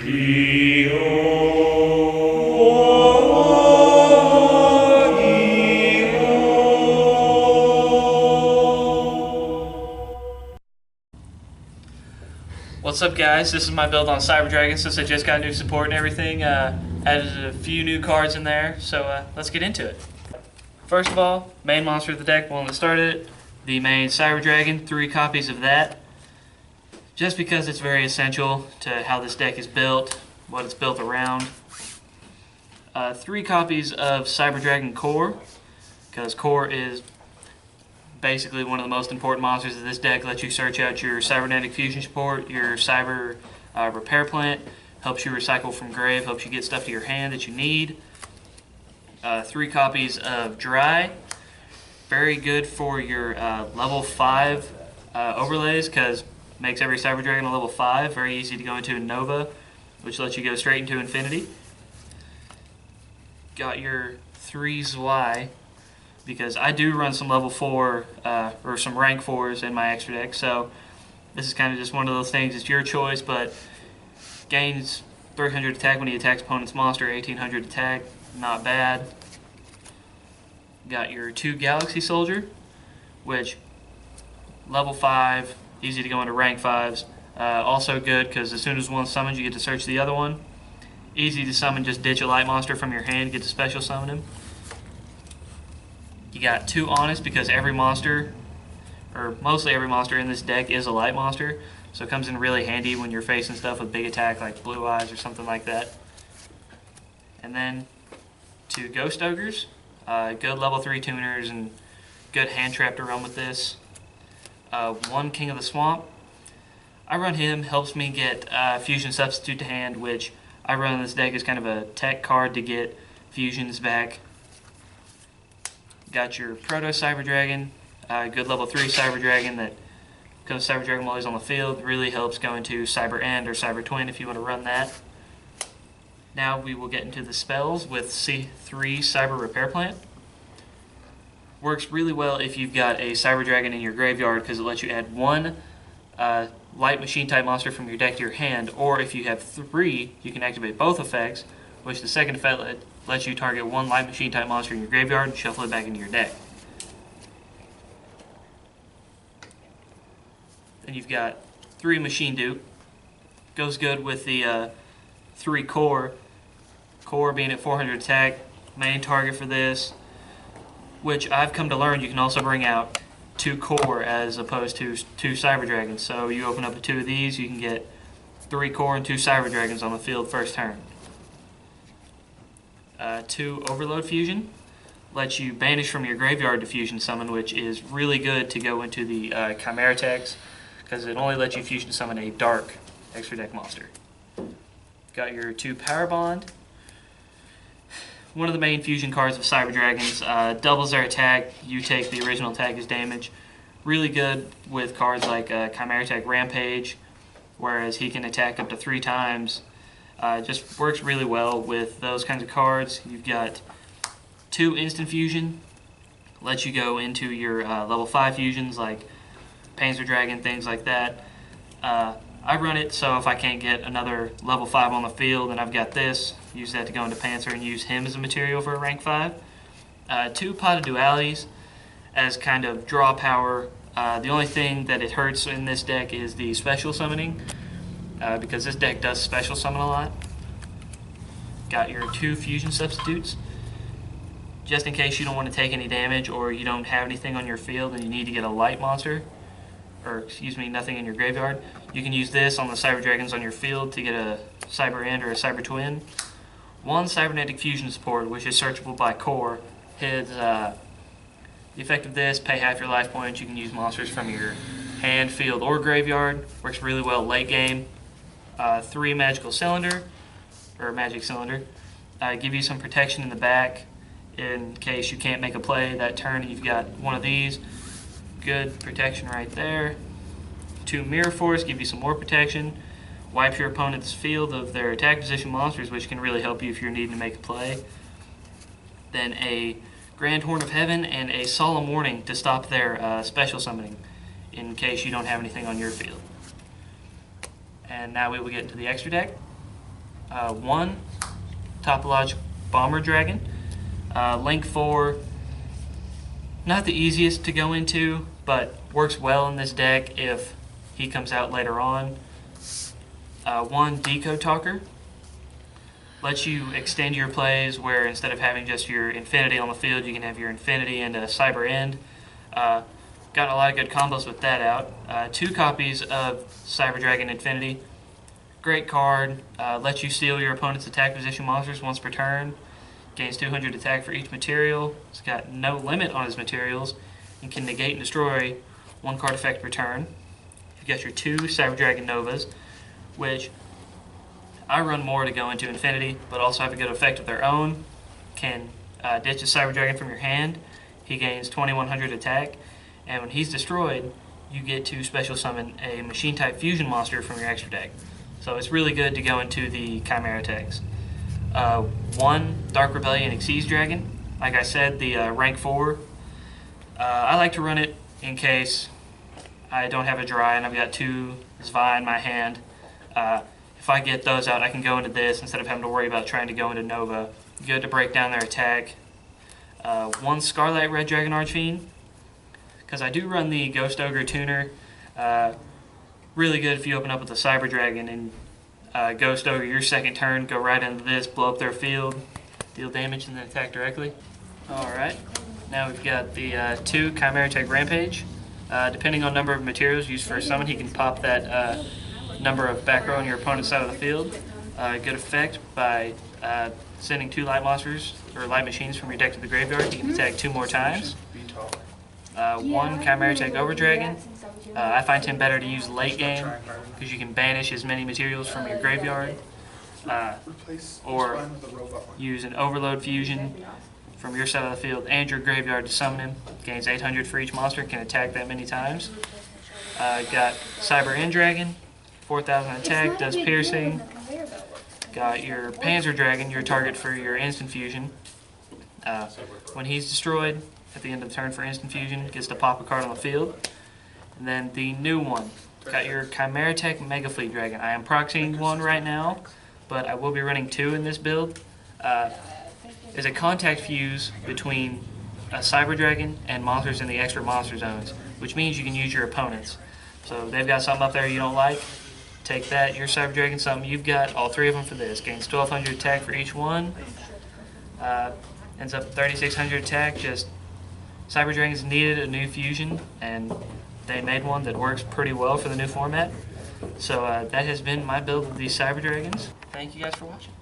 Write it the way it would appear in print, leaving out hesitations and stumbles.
What's up, guys? This is my build on Cyber Dragon since I just got new support and everything. Added a few new cards in there, so let's get into it. First of all, main monster of the deck, one that started it, the main Cyber Dragon, 3 copies of that. Just because it's very essential to how this deck is built, what it's built around. 3 copies of Cyber Dragon Core, because Core is basically one of the most important monsters of this deck. Lets you search out your cybernetic fusion support, your cyber repair plant, helps you recycle from grave, helps you get stuff to your hand that you need. 3 copies of Dry, very good for your level 5 overlays, because makes every Cyber Dragon a level 5, very easy to go into in Nova, which lets you go straight into Infinity. Got your 3 Zwei, because I do run some level 4 or some rank 4s in my extra deck, so this is kind of just one of those things. It's your choice, but gains 300 attack when he attacks opponent's monster, 1800 attack, not bad. Got your 2 Galaxy Soldier, which level 5, easy to go into rank 5s. Also good because as soon as one summons, you get to search the other one. Easy to summon, just ditch a light monster from your hand, get to special summon him. You got 2 Honest because every monster, or mostly every monster in this deck is a light monster, so it comes in really handy when you're facing stuff with big attack like Blue Eyes or something like that. And then 2 Ghost Ogres, good level 3 tuners and good hand trap to run with this. 1 King of the Swamp. I run him, helps me get Fusion Substitute to hand, which I run in this deck as kind of a tech card to get fusions back. Got your Proto Cyber Dragon, good level 3 Cyber Dragon that, because Cyber Dragon while he's on the field, really helps go into Cyber End or Cyber Twin if you want to run that. Now we will get into the spells with C3 Cyber Repair Plant. Works really well if you've got a Cyber Dragon in your graveyard because it lets you add 1 light machine type monster from your deck to your hand, or if you have 3, you can activate both effects, which the second effect lets you target 1 light machine type monster in your graveyard and shuffle it back into your deck. Then you've got 3 Machine Dupe. Goes good with the 3 Core. Core being at 400 attack, main target for this, which I've come to learn you can also bring out 2 Core as opposed to 2 Cyber Dragons. So you open up to 2 of these, you can get 3 Core and 2 Cyber Dragons on the field first turn. 2 Overload Fusion lets you banish from your graveyard to fusion summon, which is really good to go into the Chimeratech, because it only lets you fusion summon a dark extra deck monster. Got your 2 Power Bond. One of the main fusion cards of Cyber Dragons, doubles their attack, you take the original attack as damage. Really good with cards like Chimeratech Rampage, whereas he can attack up to 3 times. Just works really well with those kinds of cards. You've got 2 Instant Fusion, lets you go into your level 5 fusions like Panzer Dragon, things like that. I run it so if I can't get another level 5 on the field and I've got this, use that to go into Panzer and use him as a material for a rank 5. 2 Pot of Dualities as kind of draw power. The only thing that it hurts in this deck is the special summoning, because this deck does special summon a lot. Got your 2 Fusion Substitutes. Just in case you don't want to take any damage or you don't have anything on your field and you need to get a light monster, or excuse me, nothing in your graveyard, you can use this on the Cyber Dragons on your field to get a Cyber End or a Cyber Twin. 1 Cybernetic Fusion Support, which is searchable by Core. The effect of this, pay half your life points. You can use monsters from your hand, field, or graveyard. Works really well late game. 3 Magical Cylinder, or Magic Cylinder. Give you some protection in the back in case you can't make a play that turn and you've got one of these. Good protection right there. 2 Mirror Force, give you some more protection. Wipes your opponent's field of their attack position monsters, which can really help you if you're needing to make a play. Then a Grand Horn of Heaven and a Solemn Warning to stop their special summoning in case you don't have anything on your field. And now we will get into the extra deck. One, Topological Bomber Dragon. Link 4, not the easiest to go into, but works well in this deck if he comes out later on. One, Decode Talker. Lets you extend your plays where instead of having just your Infinity on the field, you can have your Infinity and a Cyber End. Got a lot of good combos with that out. 2 copies of Cyber Dragon Infinity. Great card. Lets you steal your opponent's attack position monsters once per turn. Gains 200 attack for each material. It's got no limit on his materials and can negate and destroy 1 card effect per turn. You've got your 2 Cyber Dragon Novas, which I run more to go into Infinity, but also have a good effect of their own. Can ditch a Cyber Dragon from your hand. He gains 2100 attack, and when he's destroyed, you get to special summon a Machine-type fusion monster from your extra deck. So it's really good to go into the Chimeratechs. 1 Dark Rebellion Xyz Dragon. Like I said, the rank 4. I like to run it in case I don't have a dry and I've got 2 Zvi in my hand. If I get those out, I can go into this instead of having to worry about trying to go into Nova. Good to break down their attack. 1 Scarlet Red Dragon Archfiend, because I do run the Ghost Ogre Tuner. Really good if you open up with a Cyber Dragon and Ghost Ogre your second turn, go right into this, blow up their field, deal damage, and then attack directly. Alright, now we've got the 2 Chimeratech Rampage. Depending on number of materials used for a summon, he can pop that number of back row on your opponent's side of the field. Good effect by sending 2 light monsters or light machines from your deck to the graveyard. You can attack 2 more times. 1 Chimeratech Overdragon. I find him better to use late game because you can banish as many materials from your graveyard, or use an Overload Fusion from your side of the field and your graveyard to summon him. Gains 800 for each monster, can attack that many times. Got Cyber End Dragon, 4000 attack, does piercing. Got your Panzer Dragon, your target for your instant fusion. When he's destroyed at the end of the turn for instant fusion, gets to pop a card on the field. And then the new one, got your Chimeratech Mega Fleet Dragon. I am proxying 1 right now, but I will be running 2 in this build. Is a contact fuse between a Cyber Dragon and monsters in the extra monster zones, which means you can use your opponents. So they've got something up there you don't like, take that, your Cyber Dragon, something you've got, all 3 of them for this. Gains 1200 attack for each one. Ends up 3600 attack. Just Cyber Dragons needed a new fusion, and they made one that works pretty well for the new format. So that has been my build of these Cyber Dragons. Thank you guys for watching.